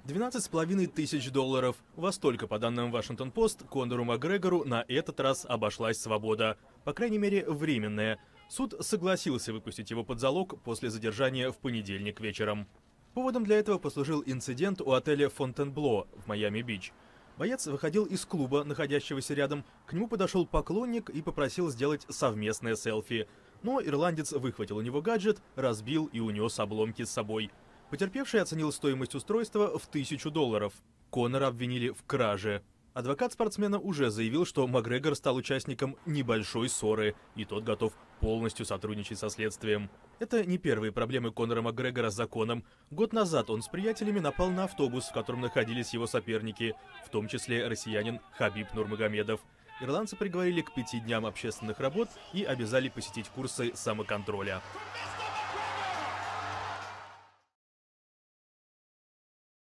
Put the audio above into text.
12,5 тысяч долларов. Во столько, по данным Вашингтон-Пост, Конору Макгрегору на этот раз обошлась свобода. По крайней мере, временная. Суд согласился выпустить его под залог после задержания в понедельник вечером. Поводом для этого послужил инцидент у отеля Фонтенбло в Майами-Бич. Боец выходил из клуба, находящегося рядом. К нему подошел поклонник и попросил сделать совместное селфи. Но ирландец выхватил у него гаджет, разбил и унес обломки с собой. Потерпевший оценил стоимость устройства в $1000. Конора обвинили в краже. Адвокат спортсмена уже заявил, что Макгрегор стал участником небольшой ссоры, и тот готов полностью сотрудничать со следствием. Это не первые проблемы Конора Макгрегора с законом. Год назад он с приятелями напал на автобус, в котором находились его соперники, в том числе россиянин Хабиб Нурмагомедов. Ирландца приговорили к 5 дням общественных работ и обязали посетить курсы самоконтроля.